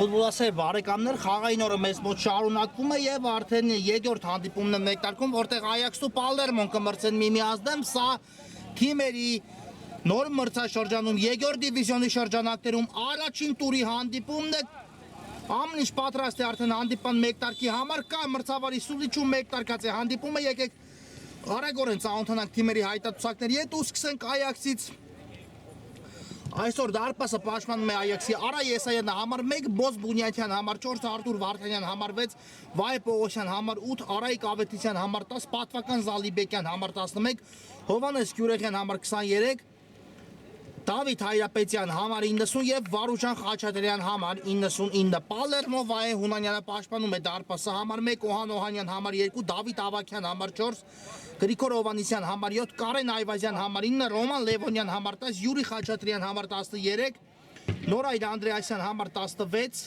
Ֆուտբոլասեր բարեկամներ խաղային օրը մեզ մոտ շարունակվում է եւ արդեն երկրորդ հանդիպումն է մեկնարկում, որտեղ Այաքսն ու Պալերմոն կմրցեն միմյանց դեմ, սա թիմերի նոր մրցաշրջանում երկրորդ դիվիզիոնի շրջանակներում առաջին տուրի հանդիպումն է։ Ամեն ինչ պատրաստ է արդեն հանդիպան մեկնարկի համար, կա մրցավարի սուլիչում մեկնարկած է հանդիպումը, եկեք արագորեն ծանոթանանք թիմերի հայտարարությունների հետ ու սկսենք Այաքսից։ Այսօր դարպասը պաշտպանում է Այաքսի Արա Եսայանը համար 1, Բոզ Բունյաթյան համար 4, Արտուր Վարդանյան համար 6, Վայ Պողոսյան համար 8, Արայիկ Ավետիսյան համար 10, Պատվական Զալիբեկյան համար 11, Հովանես Գյուրեխյան համար 23, Դավիթ Հայրապետյան համար 90 եւ Վարուժան Խաչատրյան համար 99։ Պալերմո Վայ Հունանյանը պաշտպանում է դարպասը համար 1, Օհան Օհանյան համար 2, Դավիթ Ավակյան համար 4, Գրիգոր Հովանեսյան համար 7, Կարեն Այվազյան համար 9, Ռոման Լևոնյան համար 10, Յուրի Խաչատրյան համար 13, Նորայր Անդրեասյան համար 16,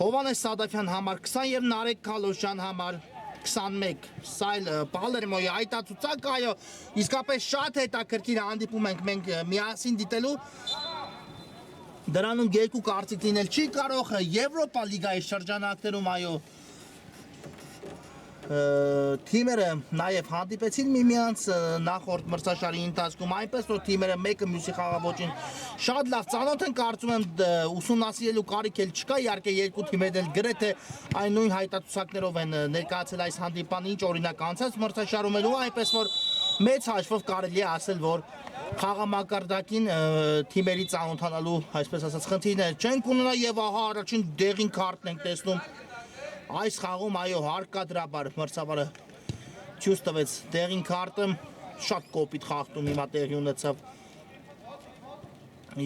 Հովանես Սադաֆյան համար 20 եւ Նարեկ Քալոշյան համար 21։ Սա էլ Պալերմոյի հայտարարությունն այո, իսկապես շատ հետաքրքիր հանդիպում ենք մենք միասին դիտելու։ Դրանում երկու կարծիք լինել չի կարող, Եվրոպա լիգայի շրջանակներում այո թիմերը նաև հանդիպեցին միմյանց նախորդ մրցաշարի ընթացքում, այնպես որ թիմերը մեկը մյուսի խաղաոճին շատ լավ ծանոթ են, կարծում եմ ուսումնասիրելու կարիք էլ չկա, իհարկե երկու թիմերն էլ գրեթե այն նույն հայտարարություններով են ներկայացել այս հանդիպան, ինչ օրինակ անցած մրցաշարում էլ ու այնպես որ մեծ հաշվով կարելի է ասել, որ խաղամակարդակին թիմերի ծանոթանալու, այսպես ասած, խնդիրներ չենք ունենա եւ ահա առաջին դեղին քարտն ենք տեսնում այս խաղում այո հարկադրաբար մրցավարը ցույց տվեց դեղին քարտը, շատ կոպիտ խաղում հիմա տեղի ունեցավ,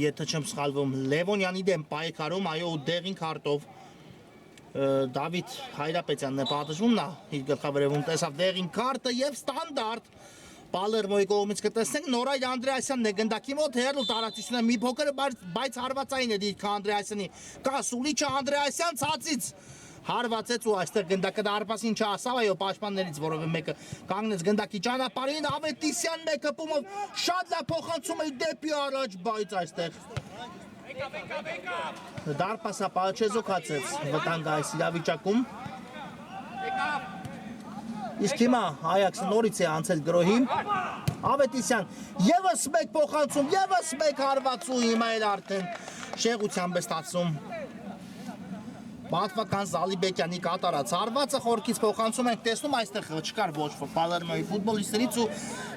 եթե չեմ սխալվում, Լևոնյանի դեմ պայքարում, այո դեղին քարտով Դավիթ Հայրապետյանն է պատժվում, նա իր գլխավերևում տեսավ դեղին քարտը եւ ստանդարտ Պալերմոյի կողմից կտեսնենք Նորայր Անդրեասյանն է գնդակի մոտ հերլ տարածությունը մի փոքր բայց հարվածային է դիրքը Անդրեասյանի, կա Սուլիչը Անդրեասյան ցածից հարվածեց ու այստեղ գնդակը դարպասին չասավ, այո պաշտպաններից, որովհետեւ մեկը կանգնեց գնդակի ճանապարհին, Ավետիսյան մեկը պումով շատ լավ փոխանցում է դեպի առաջ, բայց այստեղ դարպասը պաչեզոքացեց վտանգը այս իրավիճակում։ Իսկ հիմա Այաքսը նորից է անցել գրոհի, Ավետիսյան եւս մեկ փոխանցում, եւս մեկ հարվածու, հիմա էլ արդեն շեղությամբ է ստացվում Պատվական Զալիբեկյանի կատարած հարվածը, խորքից փոխանցում ենք տեսնում, այստեղ չկար ոչ ոք Պալերմոյի ֆուտբոլիստներից ու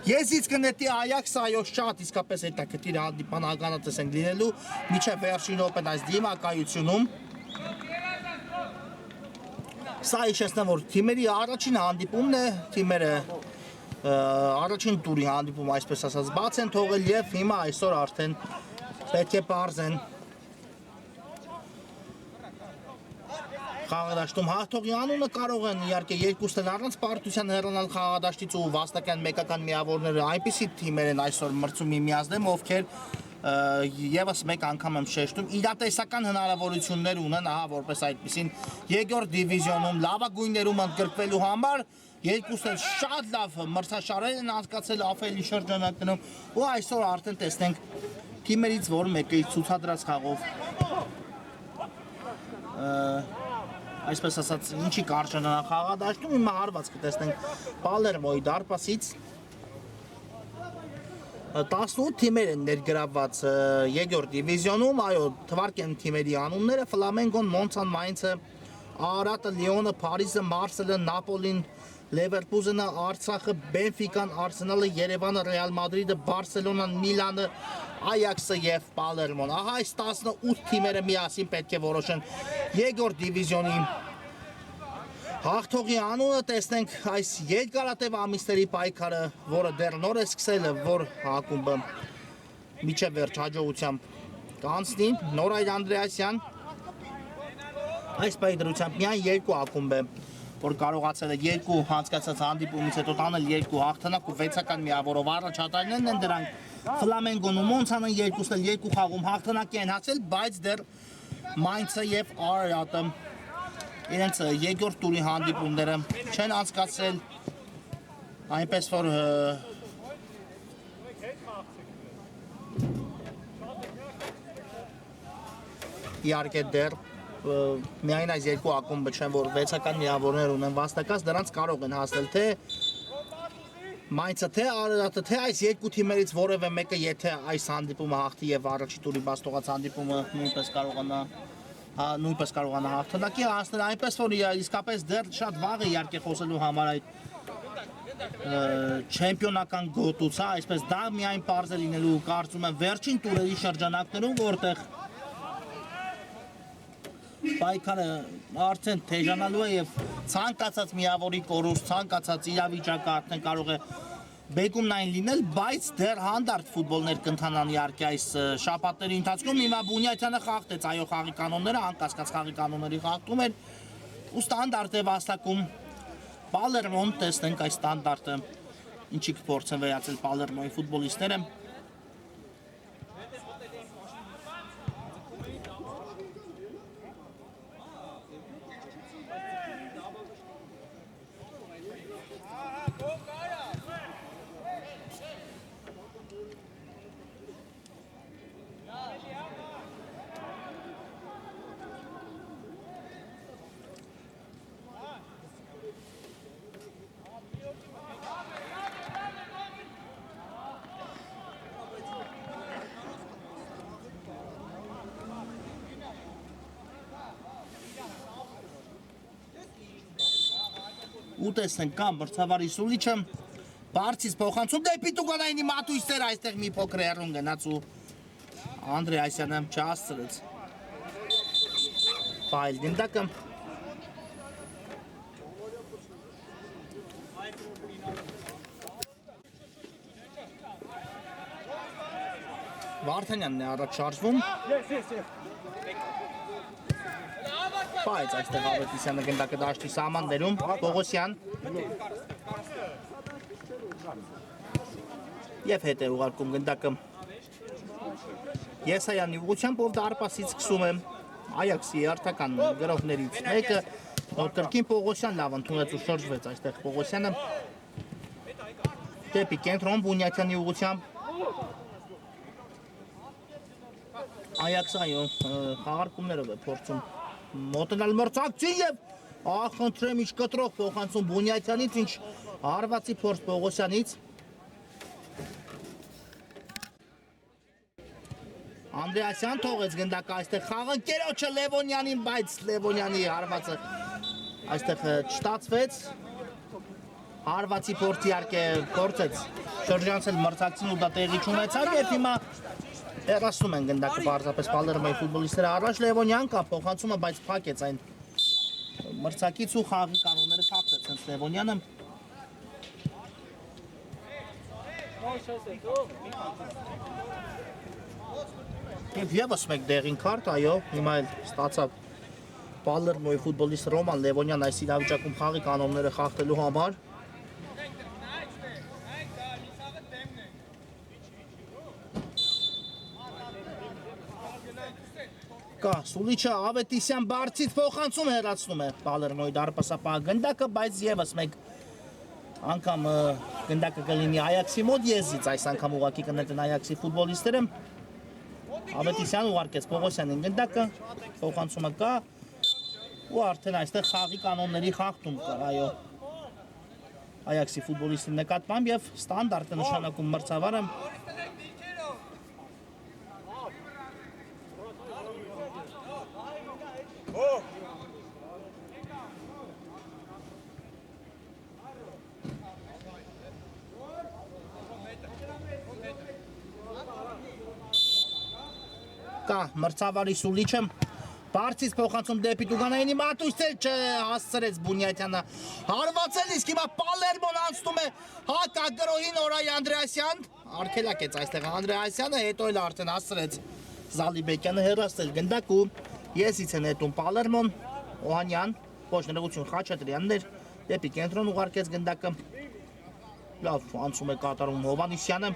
եզից կնետի Այաքսը այո շատ իսկապես հետաքրքիր հանդիպան ականատես ենք լինելու մինչև վերջին րոպեն այս դիմակայությունում։ Սա հիշեցնեմ, որ թիմերի առաջին հանդիպումն է, թիմերը առաջին տուրի հանդիպում այսպես ասած բաց են թողել եւ հիմա այսօր արդեն պետք է բարձեն խաղադաշտում հաղթողի անունը կարող են իհարկե երկուսն էլ առանց պարտության հեռանալ խաղադաշտից ու վաստակյան մեկական միավորները այնպիսի թիմեր են այսօր մրցում միմյանց դեմ, ովքեր եւս մեկ անգամ եմ շեշտում իրատեսական հնարավորություններ ունեն, ահա որպես այդպեսին երկրորդ դիվիզիոնում լավագույններում ընդգրկվելու համար, երկուսն էլ շատ լավ մրցաշարեր են անցկացել ԱՖԵԼ-ի շրջանակներում ու այսօր արդեն տեսնենք թիմերից որ մեկը իր ցուցադրած խաղով այսպես ասած ինչի կարժանանա խաղադաշտում, հիմա հարված կտեսնենք Պալերմոյի դարպասից 18 թիմեր են ներգրավված երկրորդ դիվիզիոնում, այո թվարկեն թիմերի անունները Ֆլամենգոն, Մոնցան, Մայնցը, Արատը, Լիոնը, Փարիզը, Մարսելը, Նապոլին, Լևերկուզենը, Արցախը, Բենֆիկան, Արսենալը, Երևանը, Ռեալ Մադրիդը, Բարսելոնան, Միլանը, Այաքսը եւ Պալերմոն։ Ահա այս 18 թիմերը միասին պետք է որոշեն երկրորդ դիվիզիոնի հաղթողի անունը, տեսնենք այս երկարատև ամիսների պայքարը, որը դեռ նոր է սկսել, որ ակումբը միջև վերջ հաջողությամբ կանցնի, Նորայր Անդրեասյան այս պայքարությամբ միայն երկու ակումբ է, որ կարողացել է երկու անցկացած հանդիպումից հետո տանել երկու հաղթանակ ու վեցական միավորով առաջատարներն են դրանք Ֆլամենգոն ու Մոնցանը երկուսն էլ երկու խաղում հաղթանակի են հասել, բայց դեռ Մայնցը եւ Արատը իրենց երկրորդ տուրի հանդիպումները չեն անցկացրել, այնպես որ իհարկե դեռ միայն այս երկու ակումբը չեն, որ 6-ական միավորներ ունեն վաստակած, դրանց կարող են հասնել թե Mainz-ը, թե Արարատը, թե այս երկու թիմերից որևէ մեկը, եթե այս հանդիպումը հաղթի եւ առաջի տուրի բաստողած հանդիպումը նույնպես կարողանա հաղթանակի հասնել, այնպես որ իսկապես դեռ շատ վաղ է իհարկե խոսելու համար այդ չեմպիոնական գոտուց, այսպես դա միայն պարզ է լինելու կարծում եմ վերջին տուրերի շրջանակներում, որտեղ պայքարը արդեն թեժանալու է եւ ցանկացած միավորի կորուստ, ցանկացած իրավիճակը արդեն կարող է բեկումնային լինել, բայց դեռ հանդարտ ֆուտբոլներ կընթանան իհարկե այս շաբաթների ընթացքում։ Հիմա Բունյաթյանը խաղթեց այո խաղի կանոնները, անկասկած խաղի կանոնների խախտում էր ու ստանդարտ է վաստակում Պալերմոն, տեսնենք այս ստանդարտը ինչի կփորձ են վերացել Պալերմոյի ֆուտբոլիստները։ Ու տեսնենք կա մրցավարի Սուլիչը բարձից փոխանցում դեպի Տուգանայինի մատույցները այստեղ մի փոքր հեռուն գնաց ու Անդրեյ Ասյանը չհասցրեց ֆայլ գնդակը Վարդանյանն է առաջ շարժվում Բայց այստեղ Ավետիսյանը գնդակը դաշտի սահմաններում, Պողոսյան և հետ է ուղարկում գնդակը Եսայանի ուղղությամբ, ով դարպասից սկսում է Այաքսի հերթական գրողներից մեկը կրկին Պողոսյան լավ ընդունեց ու շրջվեց այստեղ Պողոսյանը դեպի կենտրոն Բունյաթյանի ուղղությամբ Այաքսը այո խաղարկումներով է փորձում մոտենալ մրցակցին և խնդրեմ ինչ կտրող փոխանցում Բունյաթյանից, ինչ հարվածի փորձ Պողոսյանից Անդրեասյան թողեց գնդակը այստեղ խաղը կերոչը Լևոնյանին, բայց Լևոնյանի հարվածը այստեղ չստացվեց հարվածի փորձ իհարկե փորձեց շրջանցել մրցակցին ու դա տեղի չունեցավ և հիմա հեռացնում են գնդակը պարզապես Պալերմոյի ֆուտբոլիստները առաջ Լևոնյան կա փոխանցումը, բայց փակեց այն մրցակից ու խաղի կանոնները խախտեց հենց Լևոնյանը Եվ ևս մեկ դեղին քարտ, այո, հիմա էլ ստացավ Պալերմոյի ֆուտբոլիստ Ռոման Լևոնյան այս իրավիճակում խաղի կանոնները խախտելու համար Կա Սուլիչը Ավետիսյան բարձից փոխանցում հեռացնում է Պալերմոյի դարպասապահ գնդակը, բայց ևս մեկ անգամ գնդակը կլինի Այաքսի մոտ եզից, այս անգամ ուղղակի կներեն Այաքսի ֆուտբոլիստները Ավետիսյան ուղարկեց Պողոսյանին գնդակը, փոխանցումը կա ու արդեն այստեղ խաղի կանոնների խախտում կա, այո Այաքսի ֆուտբոլիստի նկատմամբ և ստանդարտ է նշանակում մրցավարը Կա մրցավարի Սուլիչը բարձից փոխանցում դեպի Տուգանայինի մատույցներ չհասցրեց Բունյաթյանը հարվածել իսկ հիմա Պալերմոն անցնում է հակագրոհին Օրայ Անդրեասյան արգելակեց այստեղ Անդրեասյանը հետո էլ արդեն հասցրեց Զալիբեկյանը հեռացնել գնդակ ու եսից են հետում Պալերմոն Օհանյան ոչ ներողություն Խաչատրյաններ դեպի կենտրոն ուղարկեց գնդակը լավ անցում է կատարում Հովանիսյանը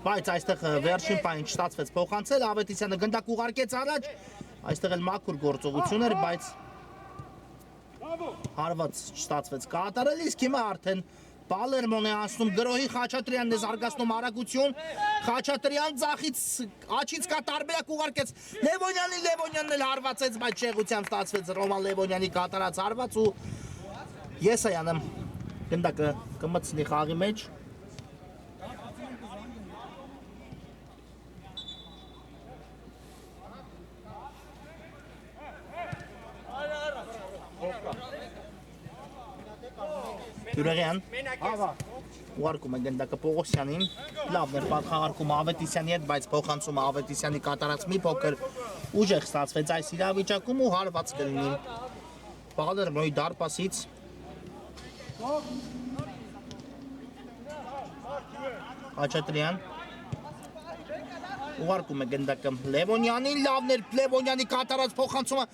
Բայց այստեղ վերջին պահին չստացվեց փոխանցել, Ավետիսյանը գնդակ ուղարկեց առաջ, այստեղ էլ մաքուր գործողություն էր, բայց հարված չստացվեց կատարել, իսկ հիմա արդեն Պալերմոն է անցնում գրոհի Խաչատրյանն է զարգացնում արագություն Խաչատրյան ձախից աչից կա տարբերակ ուղարկեց Լևոնյանն էլ հարվածեց բայց շեղությամբ ստացվեց Ռոման Լևոնյանի կատարած հարված ու Եսայանը գնդակը կմցնի խաղի մեջ Յուրեղյան ուղարկում է գնդակը Պողոսյանին լավն էր պատխաղարկում Ավետիսյանի հետ բայց փոխանցումը Ավետիսյանի կատարած մի փոքր ուժեղ ստացվեց այս իրավիճակում ու հարված կլինի Պալերմոյի դարպասից Խաչատրյան ուղարկում է գնդակը Լևոնյանին լավն էր Լևոնյանի կատարած փոխանցումը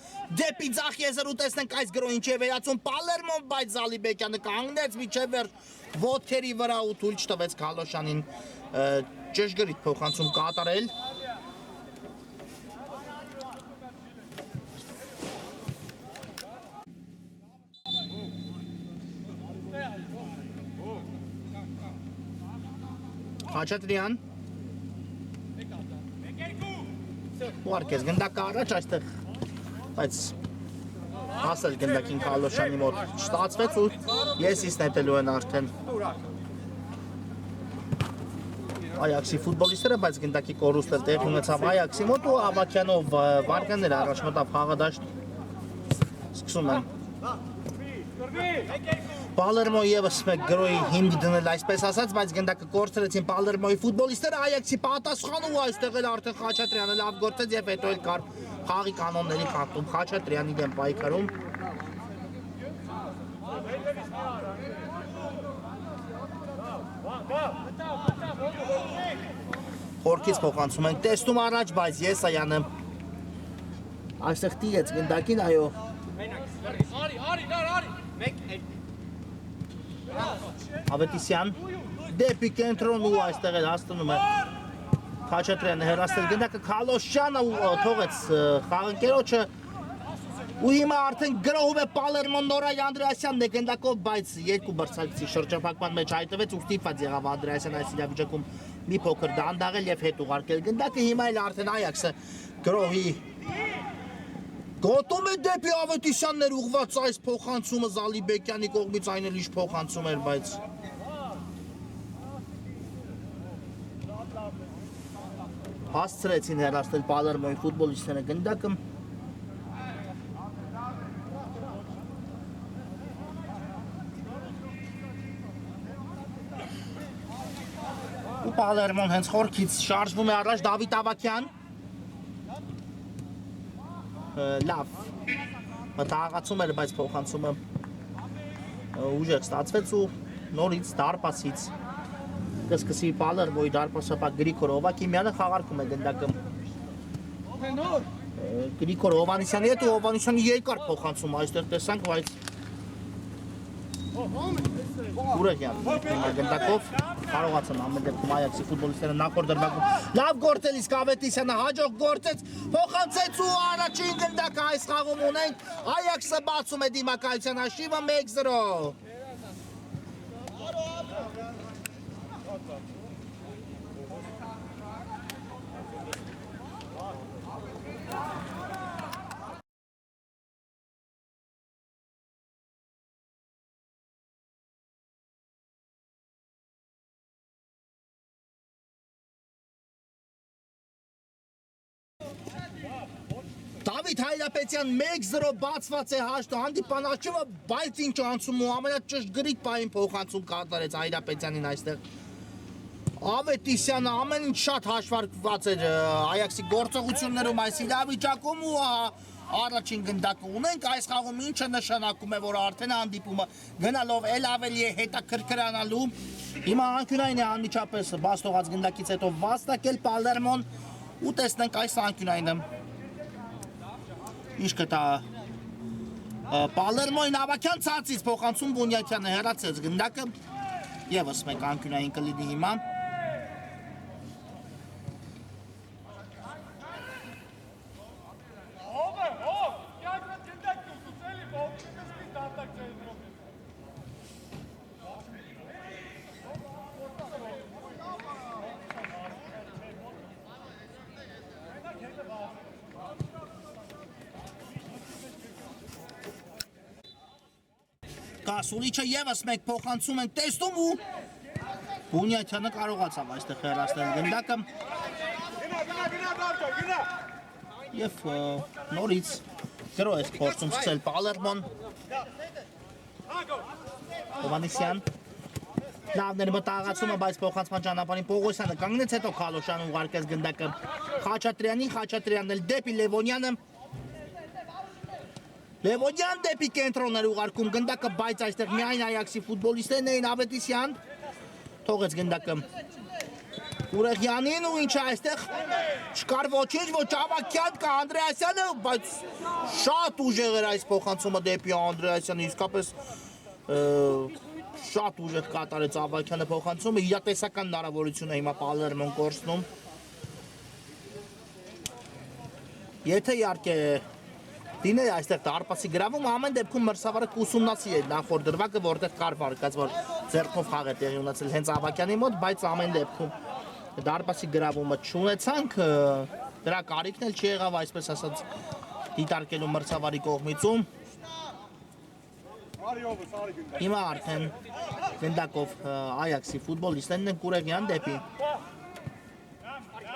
դեպի ձախ եզր ու տեսնենք այս գրոհին չի վերացում Պալերմոն բայց Զալիբեկյանը կանգնեց միջև վերջ ոտքերի վրա ու թույլ չտվեց Քալոշյանին ճշգրիտ փոխանցում կատարել Խաչատրյան Ուարկես գնդակը առաջ այստեղ բայց հասել գնդակին Քալոշյանի մոտ չստացվեց ու եսիս նետելու են արդեն Այաքսի ֆուտբոլիստերը բայց գնդակի կորուստը տեղի ունեցավ Այաքսի մոտ ու Ավակյանով վարկաններ առաջ մտավ խաղադաշտ սկսում են Պալերմոյի ևս մեկ գրոհի հիմք դնել այսպես ասած, բայց գնդակը կորցրեցին Պալերմոյի ֆուտբոլիստները Այաքսի պատասխանը ու այստեղ էլ արդեն Խաչատրյանը լավ գործեց եւ հետո էլ կար խաղի կանոնների խախտում Խաչատրյանի դեմ պայքարում Խորքից փոխանցում են տեսնում առաջ, բայց Եսայանը այստեղ տիրեց գնդակին, այո Ավետիսյան դեպի կենտրոն ու այստեղ էլ հաստնում է Խաչատրյանը հեռացել գնդակը Քալոշյանը թողեց խաղընկերոջը ու հիմա արդեն գրոհում է Պալերմոն Նորայ Անդրեասյանն է գնդակով բայց երկու բրցակցի շրջափակման մեջ հայտնվեց ու ստիպված եղավ Անդրեասյանը այս իրավիճակում մի փոքր դանդաղել եւ հետ ուղարկել գնդակը հիմա էլ արդեն Այաքսը գրոհի Գոտում է դեպի Ավետիսյաններ ուղված այս փոխանցումը Զալիբեկյանի կողմից այն էլ ինչ փոխանցում էր, բայց հասցրեցին հեռացնել Պալերմոյի ֆուտբոլիստները գնդակը ու Պալերմոն հենց խորքից շարժվում է առաջ Դավիթ Ավակյան լավ մտահղացում էր, բայց փոխանցումը ուժեղ ստացվեց ու նորից դարպասից կսկսի Պալերմոյի դարպասապակ Գրիգոր Հովակիմյանը խաղարկում է գնդակը Գրիգոր Հովանեսյանի հետ ու Հովանեսյանի երկար փոխանցում այստեղ տեսանք, բայց Ուրեգյան գնդակով կարողացան ամեն դեպքում Այաքսի ֆուտբոլիստները նախորդ դրվագում լավ գործել իսկ Ավետիսյանը հաջող գործեց փոխանցեց ու առաջին գնդակը այս խաղում ունենք Այաքսը բացում է դիմակայության հաշիվը 1-0 Դավիթ Հայրապետյան 1-0 բացված է հաշտը, հանդիպան աչիվը, բայց ինչ անցում ու ամենաճշգրիտ պահին փոխանցում կատարեց Հայրապետյանին այստեղ Ավետիսյանը ամեն ինչ շատ հաշվարկված էր Այաքսի գործողություններում այս իրավիճակում ու առաջին գնդակը ունենք այս խաղում ինչը նշանակում է որ արդեն հանդիպումը գնալով էլ ավելի է հետաքրքրանալու հիմա անկյունային է անմիջապես բաստողած գնդակից հետո վաստակել Պալերմոն ու տեսնենք այս անկյունայինը Ինչ կտա Պալերմոյին Ավակյան ցածից փոխանցում Բունյակյանը հեռացեց գնդակը Եվս մեկ անկյունային կլինի հիմա Կասուլիչը եւս մեկ փոխանցում են տեսնում ու Բունյաթյանը կարողացավ այստեղ հեռացնել գնդակը եւ նորից գրոհ է փորձում սկսել Պալերմոն Հովանեսյան Լավներ մտահղացումը, բայց փոխանցման ճանապարհին Պողոսյանը կանգնեց, հետո Քալոշյանը ուղարկեց գնդակը Խաչատրյանին, Խաչատրյանն էլ դեպի Լևոնյանը Լևոնյան դեպի կենտրոններ ուղարկում գնդակը, բայց այստեղ միայն Այաքսի ֆուտբոլիստներն էին Ավետիսյան թողեց գնդակը Ուրեղյանին ու ինչա այստեղ չկար ոչինչ, ոչ Ավակյան կա Անդրեասյանը, բայց շատ ուժեղ էր այս փոխանցումը դեպի Անդրեասյանը, իսկապես շատ ուժեղ կատարեց Ավակյանը փոխանցումը, իրատեսական հնարավորություն է հիմա Պալերմոն կորցնում։ Եթե իհարկե դիներ այստեղ դարպասի գրավում, ամեն դեպքում մրցավարը կուսումնացի է նախորդ դրվագը, որտեղ կար վարկած, որ ձեռքով խաղ է տեղի ունեցել հենց Ավակյանի մոտ, բայց ամեն դեպքում դարպասի գրավումը չունեցանք, դրա կարիքն էլ չի եղավ, այսպես ասած դիտարկելու մրցավարի կողմիցում։ Հիմա արդեն գնդակով Այաքսի ֆուտբոլիստներն են Կուրեղյան դեպի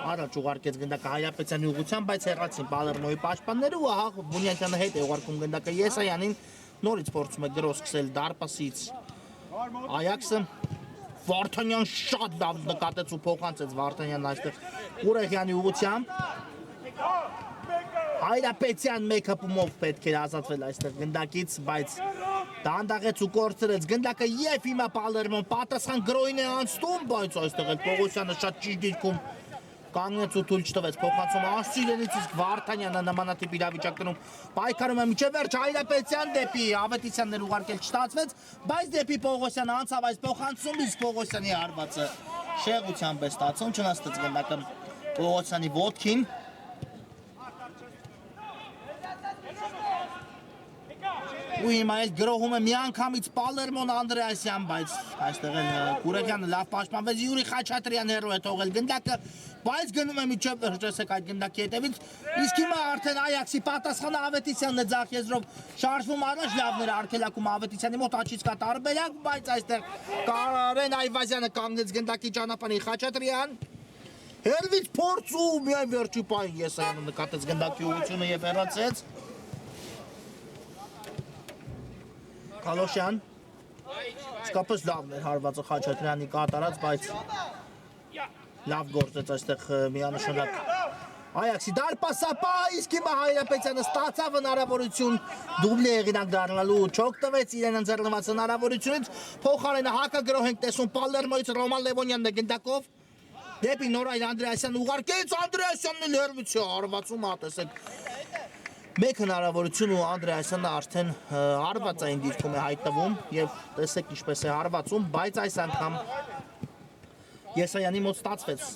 Առաջ ուղարկեց գնդակը Հայապետյանի ուղղությամբ, բայց հեռացին Պալերմոյի պաշտպանները ու ահա Բունյաթյանը հետ է ուղարկում գնդակը Եսայանին, նորից փորձում է գրոհ սկսել դարպասից Այաքսը Վարդանյան շատ լավ նկատեց ու փոխանցեց Վարդանյանն այստեղ Կուրեղյանի ուղղությամբ Հայրապետյան մեկ հպումով պետք էր ազատվել այստեղ գնդակից, բայց դանդաղեց ու կորցրեց գնդակը եւ հիմա Պալերմոն պատասխան գրոհին է անցնում, բայց այստեղ էլ Պողոսյանը շատ ճիշտ դիրքում կանգնեց ու թույլ չտվեց փոխանցումը Ասիլյանից, իսկ Վարդանյանը նմանատիպ իրավիճակներում պայքարում է մինչև վերջ Հայրապետյան դեպի Ավետիսյանն էլ ուղարկել չստացվեց, բայց դեպի Պողոսյանը անցավ այս փոխանցում, իսկ Պողոսյանի հարվածը շեղությամբ է ստացվում, չնստեց գնդակը Պողոսյանի ոտքին ու հիմա էլ գրոհում է միանգամից Պալերմոն Անդրեասյան, բայց այստեղ էլ Կուրեղյանը լավ պաշտպանվեց, Յուրի Խաչատրյան հեռու է թողել գնդակը, բայց գնում է միջև վերջեսեք այդ գնդակի հետևից, իսկ հիմա արդեն Այաքսի պատասխանը Ավետիսյանն է ձախ եզրով շարժվում առաջ, լավներ արգելակում Ավետիսյանի մոտ աչից կա տարբերակ, բայց այստեղ Կարեն Այվազյանը կանգնեց գնդակի ճանապարհին Խաչատրյան հերվից փորձ ու միայն վերջի պահին Եսայանը նկատեց գնդակի ուղղությունը եւ հեռացեց Քալոշյան իսկապես լավն էր հարվածը Խաչատրյանի կատարած, բայց լավ գործեց այստեղ միանշանակ Այաքսի դարպասապա, իսկ հիմա Հայրապետյանը ստացավ հնարավորություն դուբլի հեղինակ դառնալու, չօգտվեց իրեն ընձեռնված հնարավորությունից, փոխարենը հակագրոհ ենք տեսնում Պալերմոյից Ռոման Լևոնյանն է գնդակով դեպի Նորայր Անդրեասյանն ուղարկեց, Անդրեասյանն էլ հեռվից է հարվածում, տեսեք Մեկ հնարավորություն ու Անդրեասյանը արդեն հարվածային դիրքում է հայտնվում եւ տեսեք ինչպես է հարվածում, բայց այս անգամ Եսայանի մոտ ստացվեց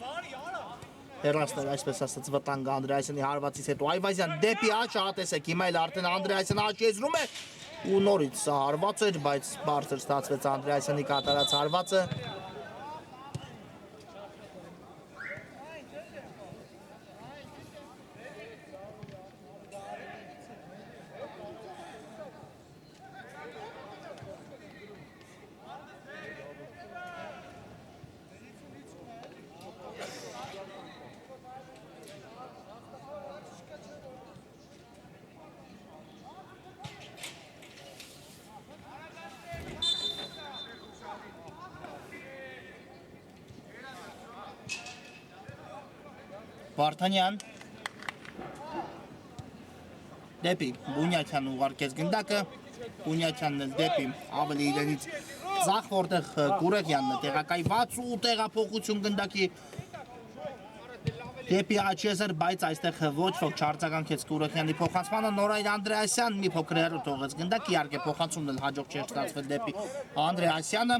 հեռացնել այսպես ասած վտանգը Անդրեասյանի հարվածից հետո Այվազյան դեպի աջ, տեսեք հիմա էլ արդեն Անդրեասյանը աջ եզրում է ու նորից սա հարված էր, բայց բարձր ստացվեց Անդրեասյանի կատարած հարվածը Վարդանյան դեպի Բունյաթյանն ուղարկեց գնդակը, Բունյաթյանն էլ դեպի ավելի իրենից ձախ, որտեղ Կուրեղյանն է տեղակայված ու տեղափոխություն գնդակի դեպի աչեզր, բայց այստեղ ոչ ոք չարձագանքեց Կուրեղյանի փոխանցմանը, Նորայր Անդրեասյան մի փոքր հեռու թողեց գնդակ, իհարկե փոխանցումն էլ հաջող չէր ստացվել դեպի Անդրեասյանը,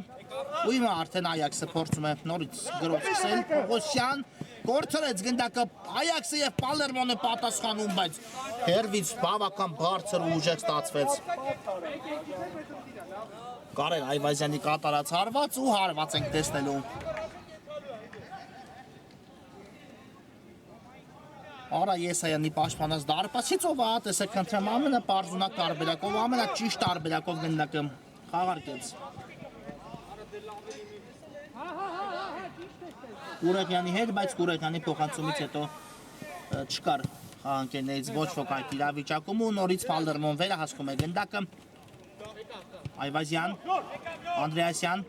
ու հիմա արդեն Այաքսը փորձում է նորից գրոհ սկսել, Պողոսյան կորցրեց գնդակը, Այաքսը եւ Պալերմոնը պատասխանում, բայց հերվից բավական բարձր ու ուժեղ ստացվեց Կարեն Այվազյանի կատարած հարված ու հարված ենք տեսնելու Արա Եսայանի պաշտպանած դարպասից ով է, տեսեք խնդրեմ ամենապարզունակ տարբերակով, ամենաճիշտ տարբերակով գնդակը խաղարկեց Կուրեգյանի հետ, բայց Կուրեգյանի փոխանցումից հետո չկար խաղանկերներից ոչ ոք այդ իրավիճակում ու նորից Պալերմոն վերահսկում է գնդակը Այվազյան, Անդրեասյան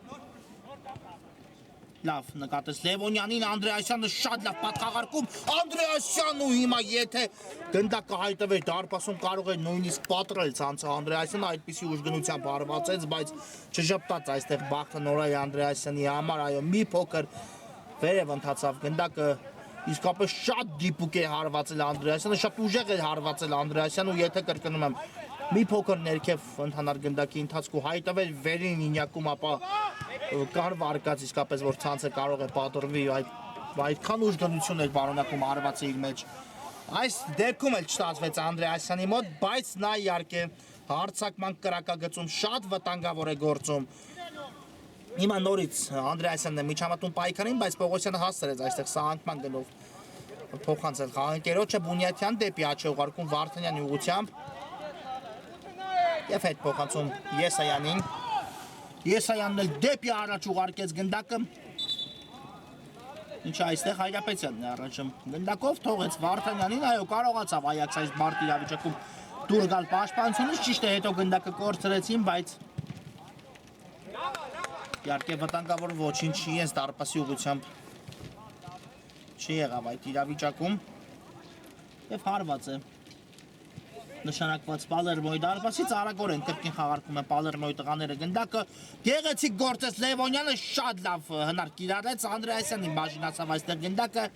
Լավ, նկատեց Լևոնյանին, Անդրեասյանը շատ լավ պատխաղարկում Անդրեասյանն ու հիմա եթե գնդակը հայտնվեր դարպասում կարող էր նույնիսկ պատռել ցանցը Անդրեասյանը այդպիսի ուժգնությամբ հարվածեց, բայց չժպտաց այստեղ բախտը Նորայ Անդրեասյանի համար, այո, մի փոքր վերև ընթացավ գնդակը իսկապես շատ դիպուկ է հարվածել Անդրեասյանը, շատ ուժեղ է հարվածել Անդրեասյանը ու եթե կրկնում եմ մի փոքր ներքև ընդհանար գնդակի ընթացքում հայտնվել վերին ինյակում, ապա կար վարկած իսկապես որ ցանցը կարող է պատռվի այդքան ուժգնություն էր բարոնակում հարվածը իր մեջ այս դեպքում էլ չստացվեց Անդրեասյանի մոտ, բայց նա իհարկե հարցակման կրակագծում շատ վտանգավոր է գործում Հիմա նորից Անդրեասյանն է միջամտում պայքարին, բայց Պողոսյանը հասցրեց այստեղ սահանքման գնով փոխանցել խաղանկերոջը Բունյաթյան դեպի աջ է ուղարկում Վարդանյանի ուղղությամբ Եվ հետ փոխանցում Եսայանին Եսայանն էլ դեպի առաջ ուղարկեց գնդակը Ինչը այստեղ Հայրապետյանն է առաջում գնդակով թողեց Վարդանյանին, այո կարողացավ Այաքս այս բարդ իրավիճակում դուրս գալ պաշտպանությունից, ճիշտ է հետո գնդակը կորցրեցին, բայց Իհարկե վտանգավոր ոչինչ չի ես դարպասի ուղղությամբ չի եղավ այդ իրավիճակում եւ հարված է նշանակված Պալերմոյի դարպասից արագորեն կրկին խաղարկում են Պալերմոյի տղաները գնդակը գեղեցիկ գործեց Լևոնյանը շատ լավ հնար կիրառեց Անդրեասյանի բաժինացավ այստեղ գնդակը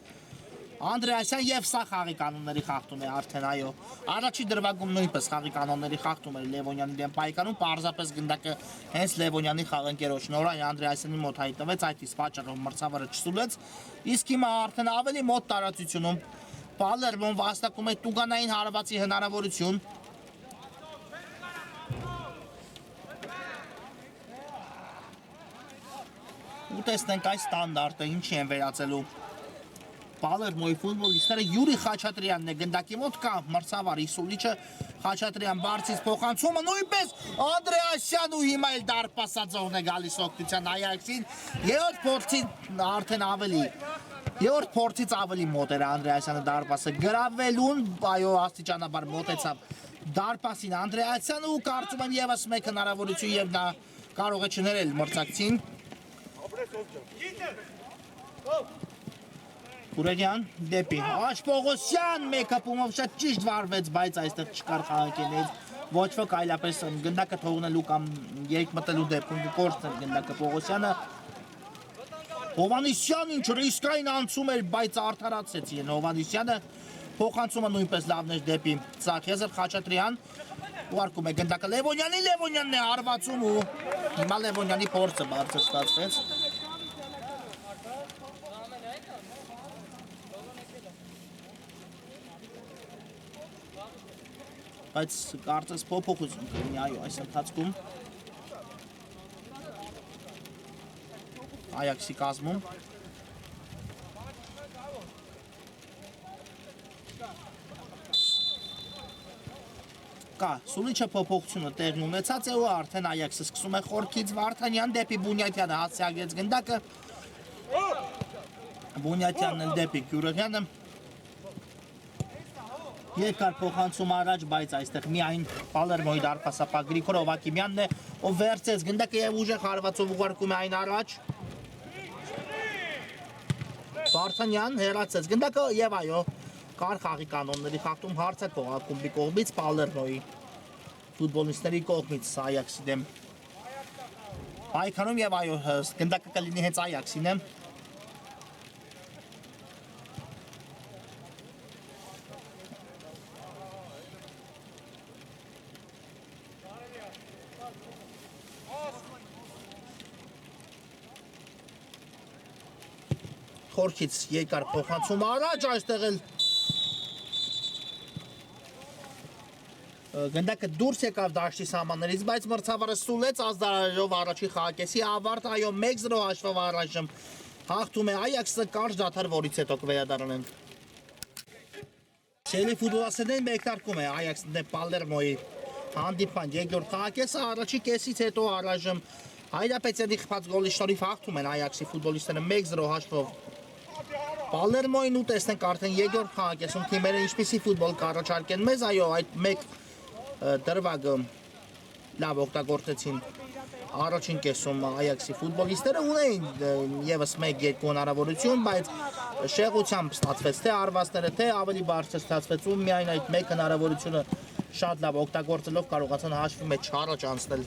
Անդրեասյան եւ սա խաղի կանոնների խախտում է արդեն այո առաջի դրվագում նույնպես խաղի կանոնների խախտում էր Լևոնյանի դեմ պայքարում պարզապես գնդակը հենց Լևոնյանի խաղընկերոջ Նորայ Անդրեասյանի մոտ հայտնվեց այդ իսկ պատճառով մրցավարը չսուլեց իսկ հիմա արդեն ավելի մոտ տարածությունում Պալերմոն վաստակում է տուգանային հարվածի հնարավորություն ու տեսնենք այս ստանդարտը ինչի են վերածելու Պալերմոյի ֆուտբոլիստները Յուրի Խաչատրյանն է գնդակի մոտ կա մրցավար Իսուլիչը Խաչատրյան բարձից փոխանցումը նույնպես Անդրեասյան ու հիմա էլ դարպասածողն է գալիս օգնության Այաքսին երրորդ փորձին արդեն ավելի երրորդ փորձից ավելի մոտ էր Անդրեասյանը դարպասը գրավելուն այո աստիճանաբար մոտեցավ դարպասին Անդրեասյանը ու կարծում եմ եւս մեկ հնարավորություն եւ նա կարող է չներել մրցակցին Կուրեգյան դեպի Աչ Պողոսյան մեկ հպումով շատ ճիշտ վարվեց, բայց այստեղ չկար խաղանկերներից ոչ ոք այլապես գնդակը թողնելու կամ երկմտելու դեպքում կորցնել գնդակը Պողոսյանը Հովանեսյան ինչ ռիսկային անցում էր, բայց արդարացեց իրեն Հովանեսյանը փոխանցումը նույնպես լավն էր դեպի Ծախեզր Խաչատրյան ուղարկում է գնդակը Լևոնյանն է հարվածում ու հիմա Լևոնյանի փորձը բարձր ստացվեց բայց կարծես փոփոխություն կլինի այո այս ընթացքում Այաքսի կազմում կա Սուլիչը փոփոխությունը տեղի ունեցած է ու արդեն Այաքսը սկսում է խորքից Վարդանյան դեպի Բունյաթյանը հասցեագրեց գնդակը Բունյաթյանն էլ դեպի Գյուրեգյանը Երկար փոխանցում առաջ, բայց այստեղ միայն Պալերմոյի դարպասապահ Գրիգոր Ակիմյանն է, ով վերցեց գնդակը եւ ուժեղ հարվածով ուղարկում է այն առաջ։ Վարդանյան հեռացեց գնդակը եւ այո, կար խաղի կանոնների խախտում հարձակվող ակումբի կողմից Պալերմոյի ֆուտբոլիստների կողմից Այաքսի դեմ։ Պայքարում եւ այո, գնդակը կլինի հենց Այաքսին է։ Խորքից երկար փոխանցում առաջ այստեղ էլ գնդակը դուրս եկավ դաշտի սահմաններից, բայց մրցավարը սուլեց ազդարարելով առաջի խաղակեսի ավարտ, այո 1-0 հաշվով առայժմ հաղթում է Այաքսը կարճ դադար, որից հետո կվերադառնանք։ Սիրելի ֆուտբոլասերներին մեկնարկում է Այաքսն դեպ Պալերմոյի հանդիպան երկրորդ խաղակեսը առաջի կեսից հետո առայժմ Հայրապետյանի խփած գոլի շնորհիվ հաղթում են Այաքսի ֆուտբոլիստները 1-0 հաշվով Պալերմոյին ու տեսնենք արդեն երկրորդ խաղակեսում թիմերը ինչպիսի ֆուտբոլ կառաջարկեն մեզ, այո, այդ մեկ դրվագը լավ օգտագործեցին առաջին կեսում Այաքսի ֆուտբոլիստները ունեին եւս 1-2 հնարավորություն, բայց շեղությամբ ստացվեց թե արվածները, թե ավելի բարձր ստացվեց ու միայն այդ մեկ հնարավորությունը շատ լավ օգտագործելով կարողացան հաշվի մեջ առաջ անցնել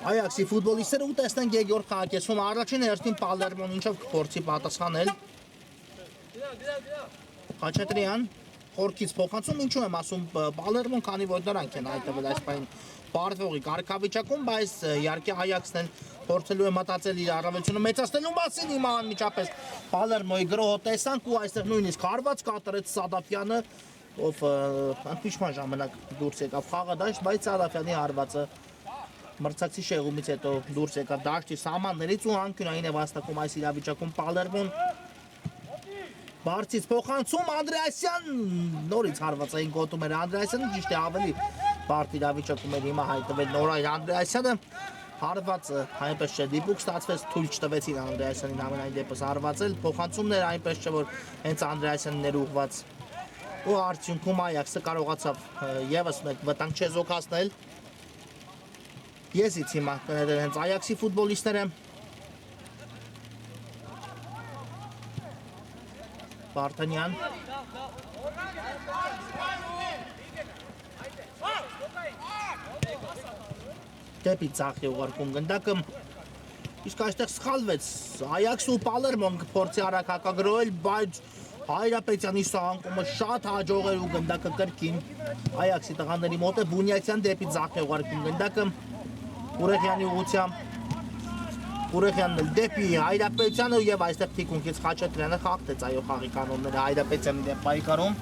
Այաքսի ֆուտբոլիստները ու տեսնենք երկրորդ խաղակեսում առաջին հերթին Պալերմոն ինչով կփորձի պատասխանել Խաչատրյան խորքից փոխանցում ինչու եմ ասում Պալերմոն քանի որ դրանք են այդտեղ այս պայն բարդվողի կարգավիճակում բայց իհարկե Այաքսն էլ փորձելու է մտածել իր առավելությունը մեծացնելու մասին հիմա անմիջապես Պալերմոյի գրոհը տեսանք ու այստեղ նույնիսկ հարված կատարեց Սադափյանը ով ընդմիջման ժամանակ դուրս եկավ խաղադաշտ բայց Սադափյանի հարվածը մրցակցի շեղումից հետո դուրս եկավ դաշտի սահմաններից ու անկյունային է վաստակում այս իրավիճակում Պալերմոն բարձից փոխանցում Անդրեասյան նորից հարվածային գոտում էր Անդրեասյանը ճիշտ է ավելի բարդ իրավիճակում էր հիմա հայտնվել նորայր Անդրեասյանը հարվածը այնպես չէ դիպուկ ստացվեց թույլ չտվեցին Անդրեասյանին ամենայն դեպս հարվածել փոխանցումներ այնպես չէ որ հենց Անդրեասյանն էր ուղված ու արդյունքում Այաքսը կարողացավ եւս մեկ վտանգ չեզոքացնել Ես հիմա կներել հենց Այաքսի ֆուտբոլիստները Վարդանյան Դեպի ծախի ուղարկում գնդակը իսկ այստեղ սխալվեց Այաքսը ու Պալերմոն կփորձի արագ հակագրոհել բայց Հայրապետյանի սահանկումը շատ հաջող էր ու գնդակը կրկին Այաքսի տղաների մոտ է Բունյացյան դեպի ծախի ուղարկում գնդակը Ուրեխյանի ուղղությամբ Ուրեխյանն էլ դեպի Հայրապետյանը եւ այստեղ թիկունքից Խաչատրյանը խախտեց այո խաղի կանոնները Հայրապետյանի դեպ պայքարում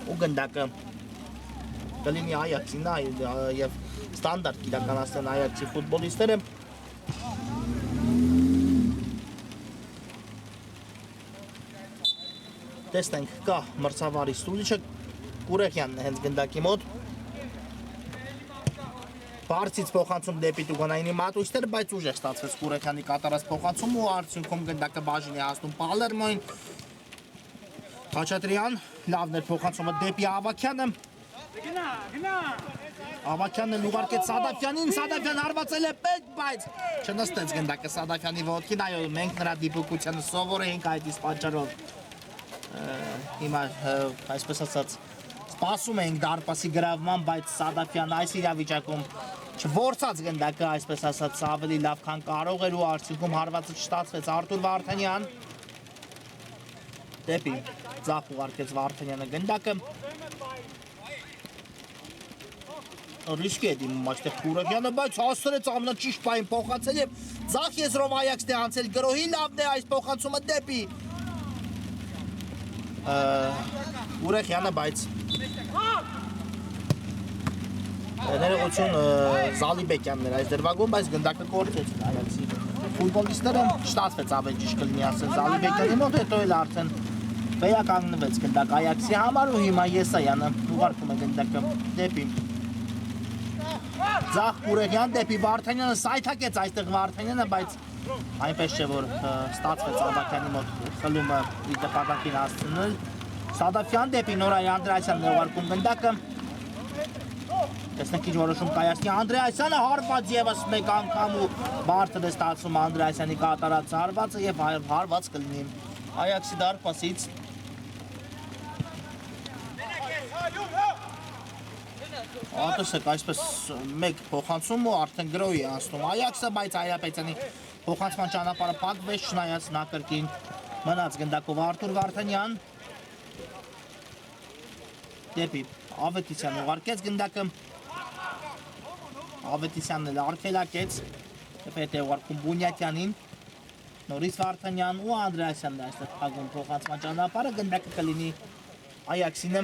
ու գնդակը կլինի Այաքսին եւ ստանդարտ իրականացնեն Այաքսի ֆուտբոլիստները տեսնենք կա մրցավարի ստուլիչը Ուրեխյանն է հենց գնդակի մոտ Բարձից փոխանցում դեպի Տուգանայինի մատույցները, բայց ուժեղ ստացվեց Ուրեխյանի կատարած փոխանցում ու արդյունքում գնդակը բաժին է հասնում Պալերմոյին Խաչատրյան լավն էր փոխանցումը դեպի Ավակյանը Ավակյանն ուղարկեց Սադափյանին Սադափյան հարվածել է պետք, բայց չնստեց գնդակը Սադափյանի ոտքին այո մենք նրա դիպուկությանը սովոր էինք այդ իսկ պատճառով հիմա այսպես ասած Սպասում էինք դարպասի գրավման, բայց Սադափյան այս իրավիճակում չորցած գնդակը, այսպես ասած, ավելի լավ քան կարող էր ու արդյունքում հարվածը չստացվեց Արտուր Վարդանյան դեպի ձախ ուղարկեց Վարդանյանը գնդակը Ռիսկ է դիմում այստեղ Ուրեխյանը, բայց հասցրեց ամենաճիշտ պահին փոխանցել եւ ձախ եզրով Այաքսն է անցել գրոհի լավն է այս փոխանցումը դեպի Ուրեխյանը, բայց ներողություն Զալիբեկյանն էր այս դրվագում, բայց գնդակը կորցրեցին Այաքսի ֆուտբոլիստները չստացվեց ավելի ճիշտ կլինի ասել Զալիբեկյանի մոտ, հետո էլ արդեն վերականգնվեց գնդակ Այաքսի համար ու հիմա Եսայանը ուղարկում է գնդակը դեպի Ձախ Ուրեխյան դեպի Վարդանյանը սայթակեց այստեղ Վարդանյանը, բայց այնպես չէ որ ստացվեց Ավակյանի մոտ խլումը իր նպատակին հասցնել Սադափյան դեպի Նորայր Անդրեասյանն է ուղարկում գնդակը Տեսնենք ինչ որոշում կայացնի Անդրեասյանը հարված եւս մեկ անգամ ու բարձր է ստացվում Անդրեասյանի կատարած հարվածը եւ հարված կլինի Այաքսի դարպասից Ատոսեք այսպես մեկ փոխանցում ու արդեն գրոհի անցնում Այաքսը, բայց Հայրապետյանի փոխանցման ճանապարհը փակվեց չնայած նա կրկին մնաց գնդակով Արտուր Վարդանյան դեպի Ավետիսյան ուղարկեց գնդակը Ավետիսյանն էլ արգելակեց հետո ուղարկում Բունյատյանին նորից Վարդանյան ու Անդրեասյանն այստեղ փակում փոխանցման ճանապարհը գնդակը կլինի Այաքսինը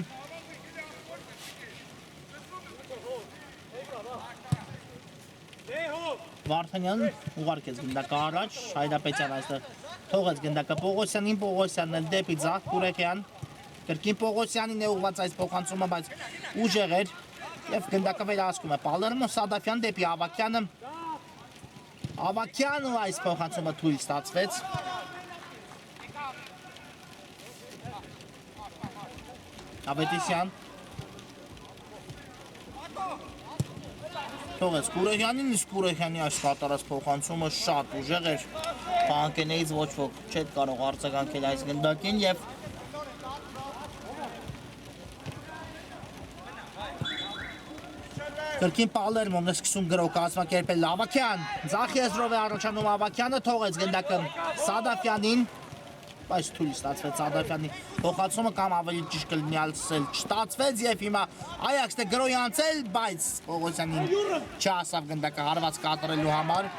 Վարդանյանն ուղարկեց գնդակը առաջ Հայրապետյան այստեղ Թողեց գնդակը Պողոսյանին, Պողոսյանն էլ դեպի ձախ Կուրեքյան։ Կրկին Պողոսյանին է ուղղված այս փոխանցումը, բայց ուժեղ էր եւ գնդակը վերահսկում է Պալերմո Սադաֆյան դեպի Ավակյանը։ Ավակյանը այս փոխանցումը թույլ ստացվեց։ Ավետիսյան թողեց Կուրեքյանին, իսկ Կուրեքյանի այս կատարած փոխանցումը շատ ուժեղ էր։ Բանկենեից ոչ ոք չէր կարող արձագանքել այս գնդակին եւ Կրկին Պալերմոն է սկսում գրոհ կազմակերպել Ավակյան։ Ձախ եզրով է առաջանում Ավակյանը, թողեց գնդակը Սադաֆյանին, բայց թույլ ստացվեց Սադաֆյանի փոխանցումը կամ ավելի ճիշտ կլինի ասել չստացվեց եւ հիմա Այաքսն է գրոհի անցել, բայց Պողոսյանին չհասավ գնդակը հարված կատարելու համար։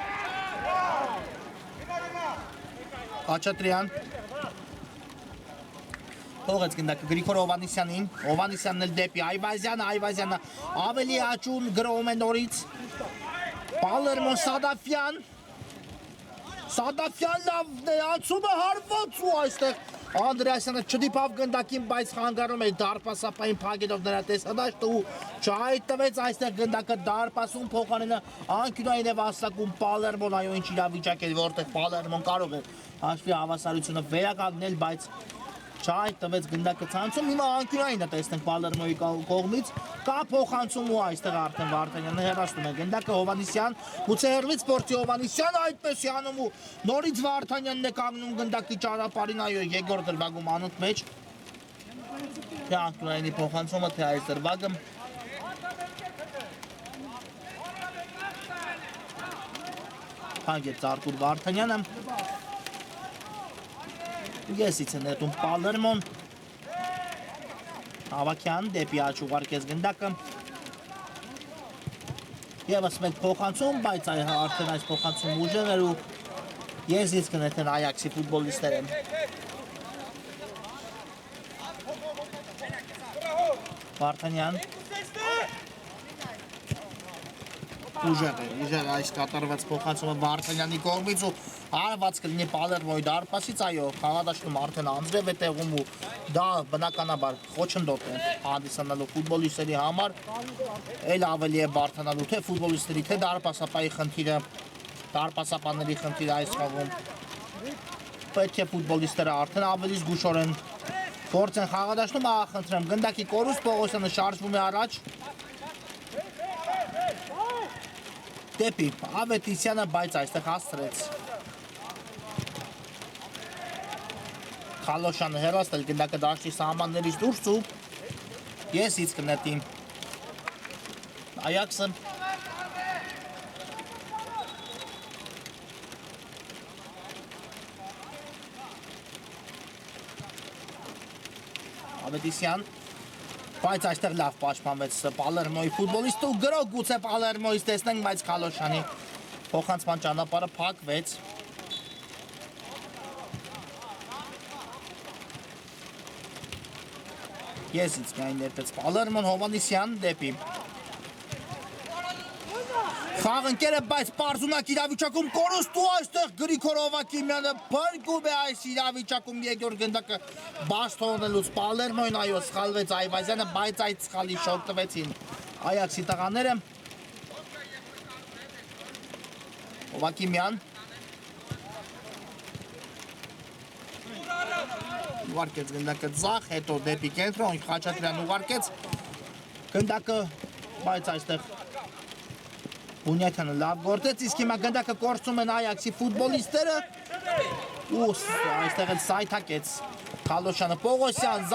Խաչատրյան թողեց գնդակը Գրիգոր Հովանեսյանին, Հովանեսյանն էլ դեպի Այվազյանը, Այվազյանը ավելի աճուն գրոհում է նորից Պալերմո Սադաֆյան, Սադաֆյան լավն է, անցում է հարված ու այստեղ Անդրեասյանը չդիպավ գնդակին, բայց խանգարում է դարպասապային փակելով նրա տեսադաշտը ու չհայտնվեց այստեղ գնդակը դարպասում փոխարենը անկյունային է վաստակում Պալերմոն, այո ինչ իրավիճակ է, որտեղ Պալերմոն կարող է հաշվի հավասարությունը վերականգնել, բայց չհայտնվեց գնդակը ցանցում, հիմա անկյունային է տեսնենք Պալերմոյի կողմից, կա փոխանցում ու այստեղ արդեն Վարդանյանը հեռացնում է գնդակը Հովանեսյան, գուցե հեռվից փորձի Հովանեսյանը այդպես է անում ու նորից Վարդանյանն է կանգնում գնդակի ճանապարհին, այո, երկրորդ դրվագում անոթ մեջ, թե անկյունայինի փոխանցումը, թե այս դրվագը հանգեց Արտուր Վարդանյանը Եսից է նետում Պալերմոն Ավակյան դեպի աջ ուղարկեց գնդակը Եվս մեկ փոխանցում, բայց արդեն այս փոխանցում ուժեղ էր ու Եսից կնետեն Այաքսի ֆուտբոլիստերը Վարդանյան ուժեղ այս կատարված փոխանցումը Վարդանյանի կողմից ու հարված կլինի Պալերմոյի դարպասից, այո, խաղադաշտում արդեն անձրև է տեղում ու դա բնականաբար խոչընդոտ է հանդիսանալու ֆուտբոլիստերի համար, էլ ավելի է բարդանալու թե ֆուտբոլիստերի, թե դարպասապայի խնդիրը, դարպասապաների խնդիրը այս խաղում, պետք է ֆուտբոլիստերը արդեն ավելի զգուշորեն գործեն խաղադաշտում, խնդրեմ, գնդակի Կորուս Պողոսյանը շարժվում է առաջ, դեպի Ավետիսյանը, բայց այստեղ հասցրեց Խալոշյանը հեռացել գնդակը դաշտի սահմաններից դուրս ու Եսից կնետի Այաքսը Ավետիսյան բայց այստեղ լավ պաշտպանվեց Պալերմոյի ֆուտբոլիստը ու գրող գուցե Պալերմոյից տեսնենք, բայց Խալոշյանի փոխանցման ճանապարհը փակվեց Եսից միայն ներպեց Պալերմոն Հովանեսյան դեպի Խաղընկեր է, բայց պարզունակ իրավիճակում Կորուստու այստեղ Գրիգոր Հովակիմյանը փրկում է այս իրավիճակում երկրորդ գնդակը բաց թողնելուց Պալերմոյն այո սխալվեց Այվազյանը, բայց այդ սխալի շոկ տվեցին Այաքսի տղաները Հովակիմյան ուղարկեց գնդակը ձախ, հետո դեպի կենտրոն, Խաչատրյան ուղարկեց գնդակը, բայց այստեղ Բունյաթյանը լավ գործեց, իսկ հիմա գնդակը կորցնում են Այաքսի ֆուտբոլիստերը ու այստեղ էլ սայթակեց Խալոշյանը, Պողոսյան,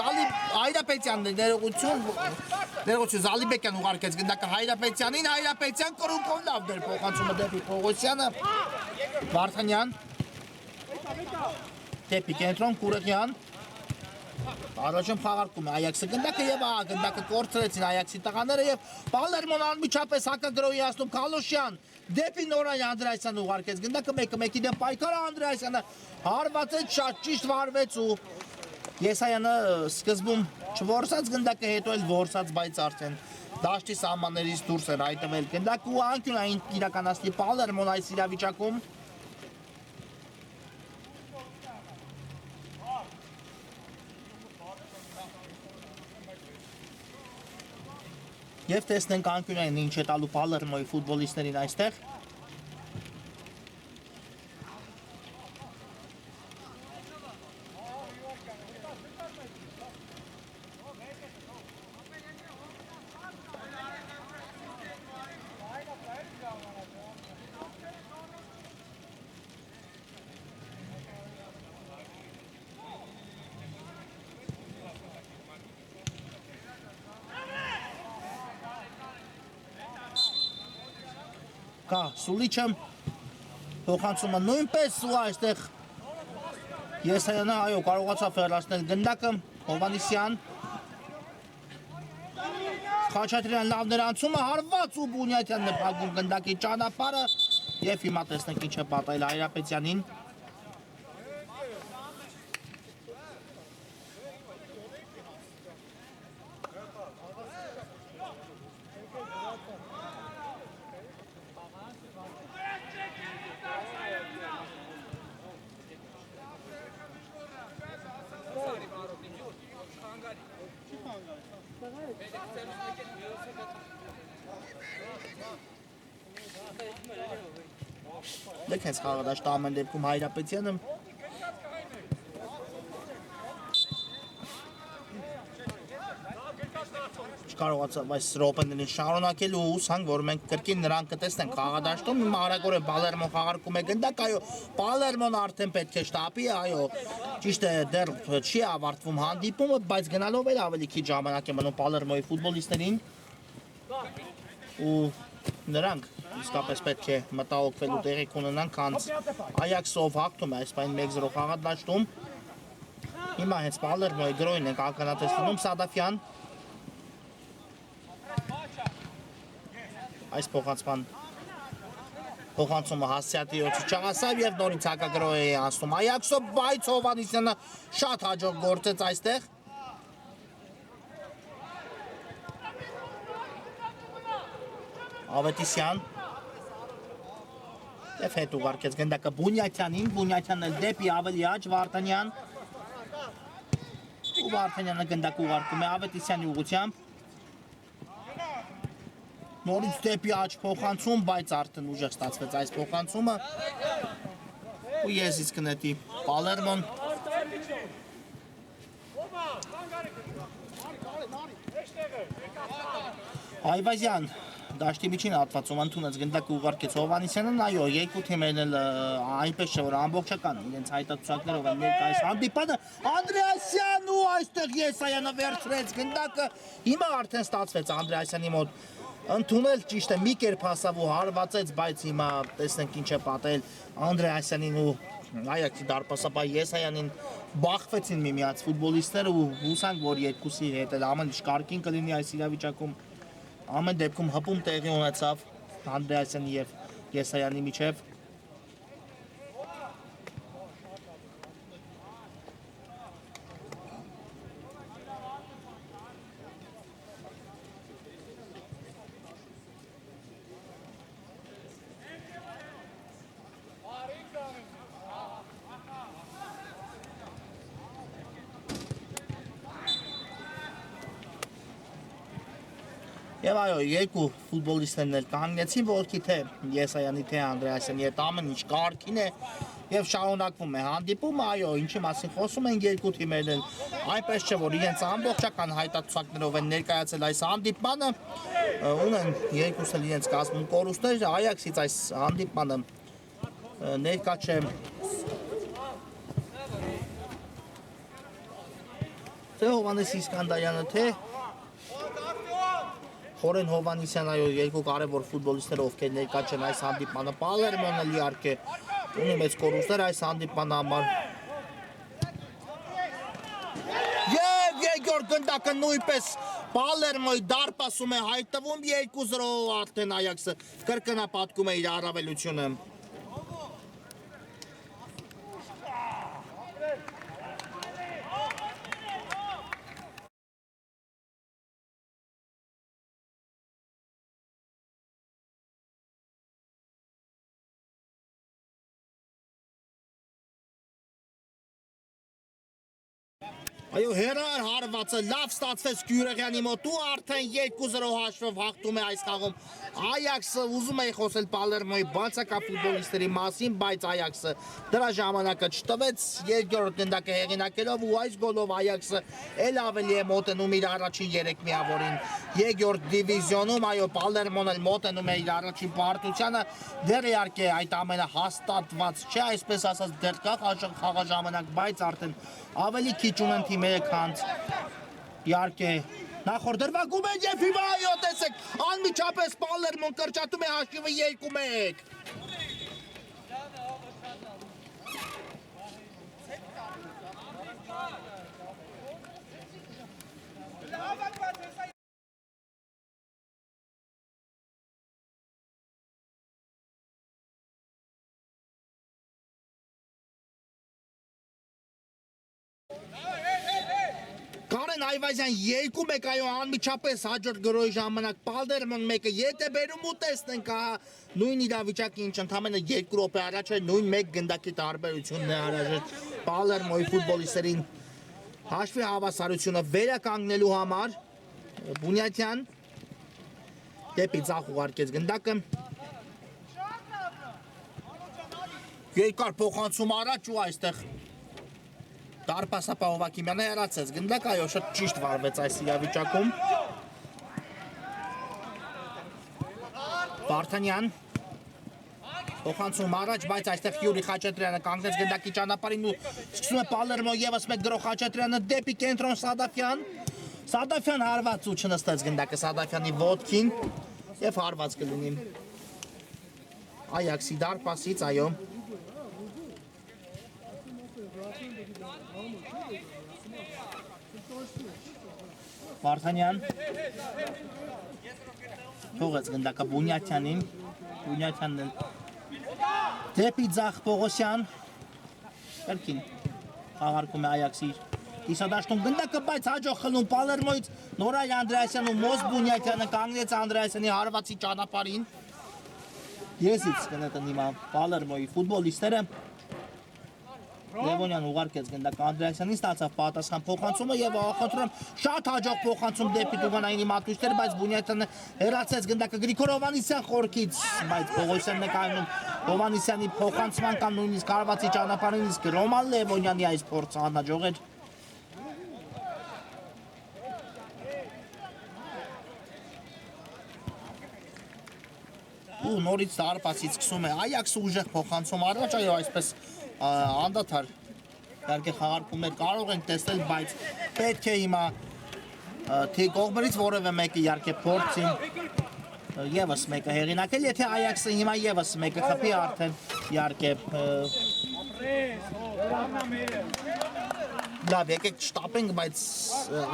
Հայրապետյանն է ներողություն Զալիբեկյան ուղարկեց գնդակը Հայրապետյանին, Հայրապետյան կրունկով լավ դեր փոխանցումը դեպի Պողոսյանը, Վարդանյան, դեպի կենտրոն Կուրեքյան, Առաջում խաղարկում է Այաքսը գնդակը և գնդակը կորցրեցին Այաքսի տղաները և Պալերմոն անմիջապես հակագրոհի հասնում Խալոշյան դեպի Նորայ Անդրեասյանը ուղարկեց գնդակը 1-1-ի դեմ պայքարը Անդրեասյանը հարվածեց շատ ճիշտ վարվեց ու Եսայանը սկզբում չորսած գնդակը հետո էլ որսած բայց արդեն դաշտի սահմաններից դուրս էր հայտնվել գնդակը ու անկյունային իրականացնի Պալերմոն այս իրավիճակում Եվ տեսնենք անկյունային ինչ է տալու Պալերմոյի ֆուտբոլիստներին այստեղ։ Կա Սուլիչը փոխանցումը նույնպես ու այստեղ Եսայանը այո կարողացավ վերացնել գնդակը Հովանեսյան Խաչատրյան լավ նրանցումը հարված ու Բունյատյանն է փակում գնդակի ճանապարհը եւ հիմա տեսնենք ինչ է պատահել Հայրապետյանին Դեք հենց խաղադաշտ ամեն դեպքում Հայրապետյանը չկարողացավ այս րոպեներին շարունակել ու հուսանք, որ մենք կրկին նրան կտեսնենք խաղադաշտում հիմա արագորեն Պալերմոն խաղարկում է գնդակ, այո Պալերմոն արդեն պետք է շտապի, այո ճիշտ է դեռ չի ավարտվում հանդիպումը, բայց գնալով էլ ավելի քիչ ժամանակ է մնում Պալերմոյի ֆուտբոլիստերին ու նրանք իսկապես պետք է մտահոգվելու տեղիք ունենան, քանց Այաքսով հաղթում է այս պայն 1-0 խաղադաշտում։ Հիմա հենց Պալերմոյի գրոյն ենք ականատեսնում Սադաֆյան։ Այս փոխանցումը հասցեատիոցի չհասավ եւ նորից հակագրոհ է անցնում Այաքսով, բայց Հովանեսյանը շատ հաջող գործեց այստեղ։ Ավետիսյան Եվ հետ ուղարկեց գնդակը Բունյատյանին, Բունյատյանն էլ դեպի ավելի աջ Վարդանյան ու Վարդանյանը գնդակը ուղարկում է Ավետիսյանի ուղղությամբ Նորից դեպի աջ փոխանցում, բայց արդեն ուժեղ ստացվեց այս փոխանցումը ու եզից կնետի Պալերմոն Այվազյան Դաշտի միջին հատվածում ընդունեց գնդակը ուղարկեց Հովանեսյանն, այո, երկու թիմերն էլ այնպես չէ, որ ամբողջական իրենց հայտարարություններով են ներկայիս հանդիպանը Անդրեասյան ու այստեղ Եսայանը վերցրեց գնդակը, հիմա արդեն ստացվեց Անդրեասյանի մոտ ընդունել, ճիշտ է, մի կերպ հասավ ու հարվածեց, բայց հիմա տեսնենք ինչ է պատահել Անդրեասյանին ու Այաքսի դարպասապահ Եսայանին բախվեցին միմյանց ֆուտբոլիստները ու հուսանք, որ երկուսի հետ էլ ամեն ինչ կարգին կլինի այս իրավիճակում Ամեն դեպքում հպում տեղի ունեցավ Անդրեասյանի և Եսայանի միջև Եվ այո, երկու ֆուտբոլիստներն էլ կանգնեցին ոտքի թե Եսայանի թե Անդրեասյանի հետ ամեն ինչ կարգին է եւ շարունակվում է հանդիպումը, այո, ինչի մասին խոսում են երկու թիմերն էլ այնպես չէ, որ իրենց ամբողջական հայտարարություններով են ներկայացել այս հանդիպմանը, ունեն երկուսն էլ իրենց կազմում կորուստներ, Այաքսից այս հանդիպմանը ներկա չէ թե Հովանես Իսկանդարյանը, թե Խորեն Հովանեսյան, այո, երկու կարևոր ֆուտբոլիստներ, ովքեր ներկա չեն այս հանդիպմանը, Պալերմոնը իհարկե ունի մեծ կորուստներ այս հանդիպման համար։ Եվ երկրորդ գնդակը նույնպես Պալերմոյի դարպասում է հայտնվում 2-0 արդեն Այաքսը կրկնապատկում է իր առավելությունը։ Այո, հերար հարվածը լավ ստացվեց Գյուրեղյանի մոտ ու արդեն 2-0 հաշվով հաղթում է այս խաղում Այաքսը, ուզում էի խոսել Պալերմոյի բացակա ֆուտբոլիստերի մասին, բայց Այաքսը դրա ժամանակը չտվեց, երկրորդ գնդակը հեղինակելով ու այս գոլով Այաքսը էլ ավելի է մոտենում իր առաջին 3 միավորին երկրորդ դիվիզիոնում, այո, Պալերմոն էլ մոտենում է իր առաջին պարտությանը, դեռ իհարկե այդ ամենը հաստատված չէ, այսպես ասած դեռ կա խաղաժամանակ, բայց արդեն ավելի քիչ ունեն թիմերը, քան իհարկե նախորդ դրվագում են եւ հիմա այո տեսեք անմիջապես Պալերմոն կրճատում է հաշիվը 2-1 Կարեն Այվազյան 2-1 այո անմիջապես հաջորդ գրոյի ժամանակ Պալերմոն 1-ը եթե բերում ու տեսնենք ահա նույն իրավիճակի ինչ ընդամենը 2 րոպե առաջ էր նույն 1 գնդակի տարբերությունն է հարաժեշտ Պալերմոյի ֆուտբոլիստերին հաշվի հավասարությունը վերականգնելու համար Բունյատյան դեպի ձախ ուղարկեց գնդակը երկար փոխանցում առաջ ու այստեղ Դարպասապահով Ակիմյանը հեռացեց գնդակ, այո, շատ ճիշտ վարվեց այս իրավիճակում Վարդանյան փոխանցում առաջ, բայց այստեղ Յուրի Խաչատրյանը կանգնեց գնդակի ճանապարհին ու սկսում է Պալերմո եւս մեկ գրող Խաչատրյանը դեպի կենտրոն Սադաֆյան Սադաֆյան հարված ու չնստեց գնդակը Սադաֆյանի ոտքին եւ հարված կլինի Այաքսի դարպասից, այո Վարդանյան թողեց գնդակը Բունյատյանին Բունյատյանն դեպի ձախ Պողոսյան կրկին խաղարկում է Այաքսի կիսադաշտում գնդակը բայց հաջող խլում Պալերմոյից Նորայր Անդրեասյանն ու Մոս Բունյատյանը կանգնեց Անդրեասյանի հարվածի ճանապարհին Եզից կնետն հիմա Պալերմոյի ֆուտբոլիստերը Լևոնյան ուղարկեց գնդակը Անդրեասյանին ստացավ պատասխան փոխանցումը եւ ախնդրում շատ հաջող փոխանցում դեպի Տուվանայինի մատույցները, բայց Բունյատյանը հեռացեց գնդակը Գրիգոր Հովանեսյան խորքից, բայց Պողոսյանն է կայանում Հովանեսյանի փոխանցման կամ նույնիսկ հարվածի ճանապարհին, իսկ Ռոման Լևոնյանի այս փորձը անհաջող էր ու նորից դարպասից սկսում է Այաքսը ուժեղ փոխանցում առաջ, այո, այսպես անդադար իհարկե խաղարկումներ կարող ենք տեսնել, բայց պետք է հիմա թե կողմերից որևէ մեկը իհարկե փորձի եւս մեկը հեղինակել, եթե Այաքսը հիմա եւս մեկը խփի արդեն իհարկե լավ եկեք շտապենք, բայց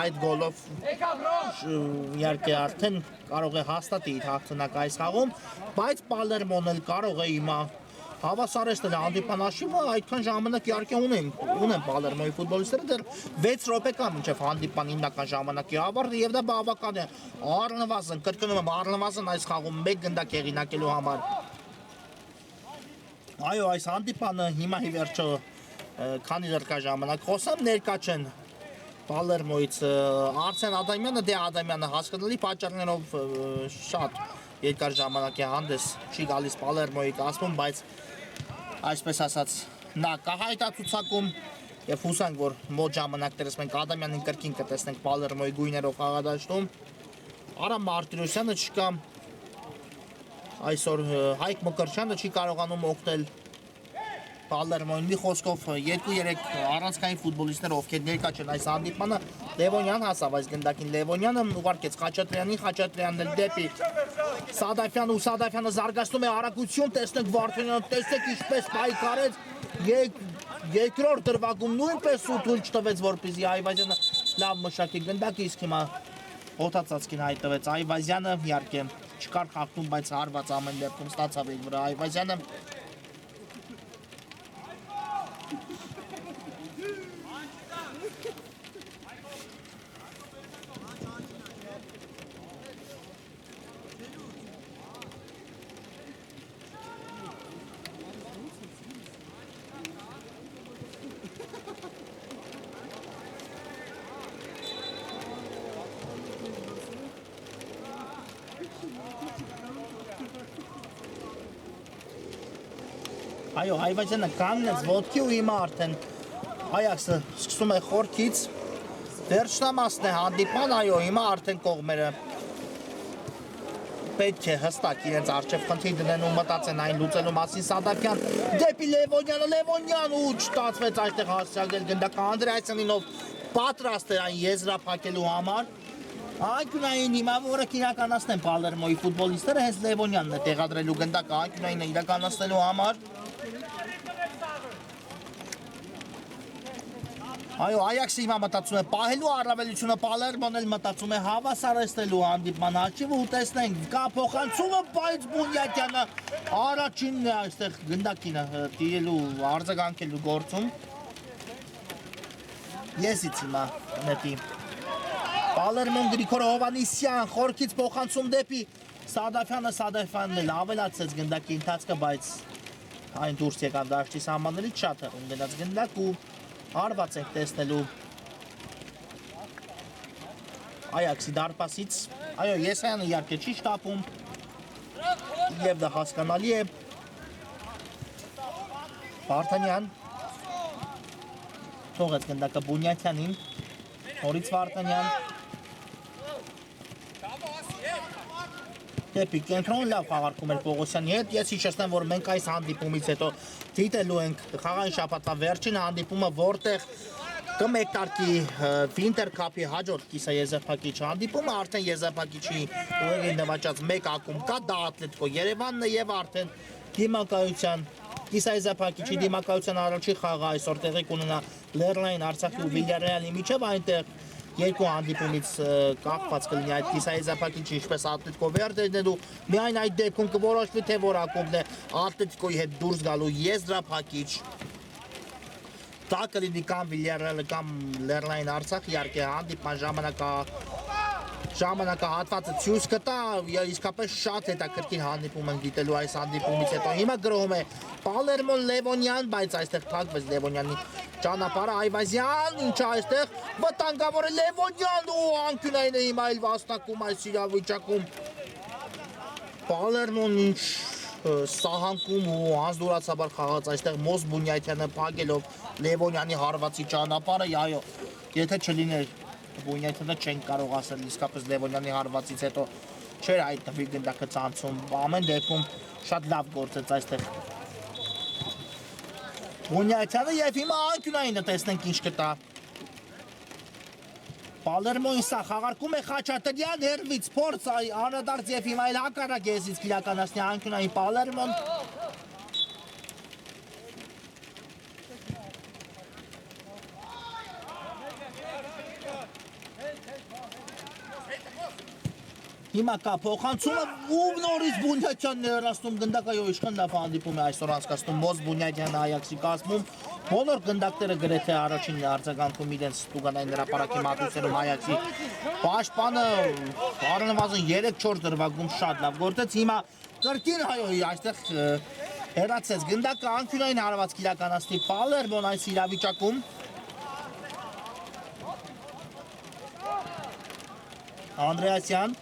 այդ գոլով իհարկե արդեն կարող է հաստատի իր հաղթանակը այս խաղում, բայց Պալերմոն էլ կարող է հիմա հավասարեցնել հանդիպան հաշիվը, այդքան ժամանակ իհարկե ունեն Պալերմոյի ֆուտբոլիստները դեռ 6 րոպե կա մինչև հանդիպան հիմնական ժամանակի ավարտը եւ դա բավական է առնվազն կրկնում եմ առնվազն այս խաղում 1 գնդակ հեղինակելու համար այո այս հանդիպանը հիմա ի վերջո քանի դեռ կա ժամանակ խոսամ ներկա չեն Պալերմոյից Արսեն Ադամյանը դե Ադամյանը հասկանալի պատճառներով շատ երկար ժամանակ է հանդես չի գալիս Պալերմոյի կազմում, բայց այսպես ասած նա կահայտացուցակում եւ հուսանք որ մոտ ժամանակներս մենք Ադամյանին կրկին կտեսնենք Պալերմոյի գույներով խաղադաշտում Արամ Մարտիրոսյանը չկա այսօր Հայկ Մկրտչյանը չի կարողանում օգնել Պալերմոյին մի խոսքով 2-3 առանցքային ֆուտբոլիստներ ովքեր ներկա չեն այս հանդիպմանը Լևոնյան հասավ այս գնդակին Լևոնյանը ուղարկեց Խաչատրյանին Խաչատրյանն էլ դեպի Սադաֆյան ու Սադաֆյանը զարգացնում է արագություն տեսնենք Վարդանյանը տեսեք ինչպես պայքարեց երկրորդ դրվագում նույնպես ու թույլ չտվեց որպեսզի Այվազյանը լավ մշակի գնդակը իսկ հիմա օտացածքին հայտնվեց Այվազյանը իհարկե չկար խախտում բայց հարված ամեն դեպքում ստացավ իր վրա Այվազյանը Այո, Այվազյանը կանգնեց ոտքի ու հիմա արդեն Այաքսը սկսում է խորքից վերջնամասն է հանդիպման, այո, հիմա արդեն կողմերը պետք է հստակ իրենց արջև խնդիր դնեն ու մտածեն այն լուծելու մասին Սադակյան դեպի Լևոնյան ու չտացվեց այստեղ հասցրել գնդակը Անդրեասյանինով պատրաստ է այն եզրափակելու համար Անկյունային հիմա որը իրականացնեն Պալերմոյի ֆուտբոլիստները հենց Լևոնյանն է տեղադրելու գնդակը անկյունայինը իրականացնելու համար Այո, Այաքսը հիմա մտածում է պահելու առավելությունը Պալերմոն էլ մտածում է հավասարեցնելու հանդիպման հաշիվը ու տեսնենք կա փոխանցումը, բայց Բունյակյանը առաջինն է այստեղ գնդակին տիրելու արձագանքելու գործում Եսից հիմա նետի Պալերմոն Գրիգոր Հովհաննիսյան խորքից փոխանցում դեպի Սադաֆյանն էլ ավելացեց գնդակի ընթացքը, բայց այն դուրս եկավ դաշտի սահմաններից շատ հեռու գնաց գնդակ ու հարված ենք տեսնելու Այաքսի դարպասից այո, Եսայանը իհարկե չի շտապում և դա հասկանալի է Վարդանյան թողեց գնդակը Բունյակյանին նորից Վարդանյան Դեպի կենտրոն լավ խաղարկում էր Պողոսյանի հետ ես հիշեցնեմ, որ մենք այս հանդիպումից հետո դիտելու ենք խաղային շաբաթվա վերջին հանդիպումը, որտեղ կմեկտարկի Վինտեր Քափի հաջորդ կիսաեզրափակիչ հանդիպումը, արդեն եզրափակիչի ուղեղին նվաճած մեկ ակումբ կա, դա Ատլետիկո Երևանն է եւ արդեն դիմակայության կիսաեզրափակիչի դիմակայության առաջին խաղը այսօր տեղի կունենա Լեռնային Արցախի ու Վիլյարեալի միջև այնտեղ երկու հանդիպումից կախված կլինի այդ կիսաեզրափակիչը ինչպես Ատլետիկո Վերդերն ու միայն այդ դեպքում կորոշվի թե որ ակումբն է Ատլետիկոյի հետ դուրս գալու եզրափակիչ դա կլինի կամ Վիլյարեալը կամ Լեռնային Արցախ իհարկե հանդիպման ժամանակահատվածը ցույց կտա իսկապես շատ հետաքրքիր հանդիպում են դիտելու այս հանդիպումից հետո հիմա գրոհում է Պալերմոն Լևոնյան բայց այստեղ թակվեց Լևոնյանի ճանապարհը Այվազյան ինչը այստեղ վտանգավոր է Լևոնյան ու անկյունային է հիմա էլ վաստակում այս իրավիճակում Պալերմոն ինչ սահանկում ու անձնուրացաբար խաղաց այստեղ Մոս Բունյակյանը փակելով Լևոնյանի հարվածի ճանապարհը այո եթե չլիներ Բունյակյանը չեն կարող ասել իսկապես Լևոնյանի հարվածից հետո չէր հայտնվի գնդակը ցանցում ամեն դեպքում շատ լավ գործեց այստեղ Բունյակյանը եւ հիմա անկյունայինը տեսնենք ինչ կտա Պալերմոյին սա խաղարկում է Խաչատրյան հերվից փորձ անդրադարձ եւ հիմա էլ հակառակ եզից իրականացնի անկյունային Պալերմոն Հիմա կա փոխանցումը ու նորից Բունյակյանն է հեռացնում գնդակը այո ինչքան լավ հանդիպում է այսօր անցկացնում Մոս Բունյակյանը Այաքսի կազմում բոլոր գնդակները գրեթե առաջին արձագանքում իրենց տուգանային հրապարակի մատուցերում Այաքսի պաշտպանը առնվազն 3-4 դրվագում շատ լավ գործեց հիմա կրկին այո այստեղ հեռացեց գնդակը անկյունային հարվածք իրականացնի Պալերմոն այս իրավիճակում Անդրեասյան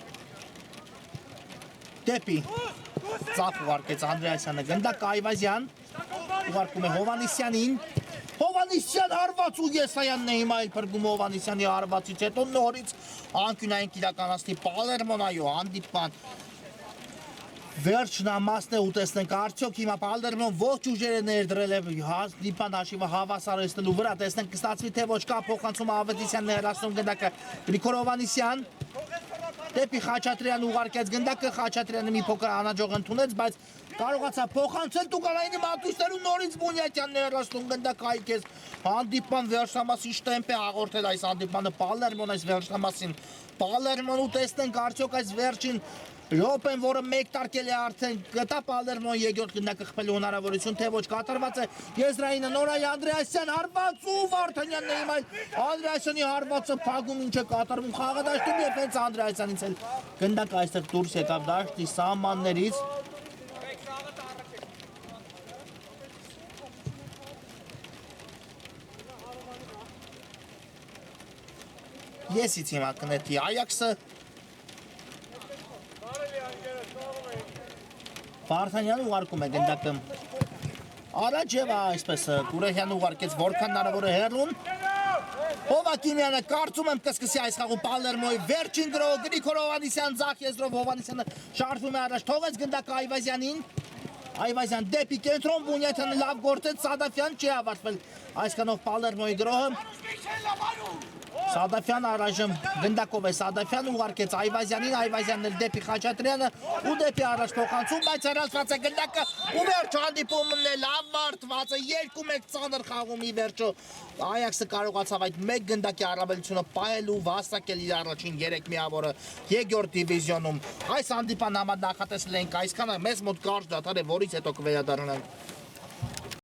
Դեպի ծախ ուղարկեց Անդրեասյանը գնդակ Այվազյան ուղարկում է Հովհաննիսյանին Հովհաննիսյան հարված ու Եսայանն է հիմա էլ փրկում Հովհաննիսյանի հարվածից հետո նորից անկյունային իրականացնի Պալերմոն այո հանդիպման վերջնամասն է ու տեսնենք արդյոք հիմա Պալերմոն ողջ ուժերը ներդրել է հանդիպման հաշիվը հավասարեցնելու վրա տեսնենք կստացվի թե ոչ կա փոխանցում Ավետիսյանն է հեռացնում գնդակը Գրիգոր Հովհաննիսյան Դեպի Խաչատրյան ուղարկեց գնդակը Խաչատրյանը մի փոքր անհաջող ընդունեց, բայց կարողացավ փոխանցել Տուգանայինի մատուցներում նորից Բունյակյանն է հեռացնում գնդակը այքես հանդիպման վերջնամասի շտեմպ է հաղորդել այս հանդիպմանը Պալերմոն այս վերջնամասին Պալերմոն ու տեսնենք արդյոք այս վերջին րոպեն, որը մեկ տարկել է արդեն գտա Պալերմոն երկրորդ գնդակը խփելու հնարավորություն, թե ոչ կատարված է եզրայինը Նորայ Անդրեասյան հարված ու Վարդանյանն է հիմա Անդրեասյանի հարվածը փակում ինչ է կատարվում խաղադաշտում եւ հենց Անդրեասյանից էլ գնդակը այստեղ դուրս եկավ դաշտի սահմաններից Եսից հիմա կնետի Այաքսը Վարդանյանը ուղարկում է գնդակը Առաջ եւ այսպես Կուրեհյանը ուղարկեց որքան հնարավոր է հեռուն։ Հովակիմյանը կարծում եմ կսկսի այս խաղում Պալերմոյի վերջին գրող Գրիգոր Հովանեսյան ձախ եզրով Հովանեսյանը շարժվում է առաջ, թողեց գնդակը Այվազյանին։ Այվազյան դեպի կենտրոն Բունյաթյանը լավ գործեց, Սադաֆյան չի ավարտվել այսքանով Պալերմոյի գրողը։ Սադաֆյան առայժմ գնդակով է Սադաֆյան ուղարկեց Այվազյանին, Այվազյանն էլ դեպի Խաչատրյանը ու դեպի առաջ փոխանցում, բայց հեռացված է գնդակը ու վերջո հանդիպումն էլ ավարտված է 2-1 ծանր խաղում ի վերջո Այաքսը կարողացավ այդ մեկ գնդակի առավելությունը պահել ու վաստակել իր առաջին 3 միավորը երկրորդ դիվիզիոնում։ Այս հանդիպան համար նախատեսել ենք այսքանը, մեզ մոտ կարճ դադար է, որից հետո կվերադառնանք։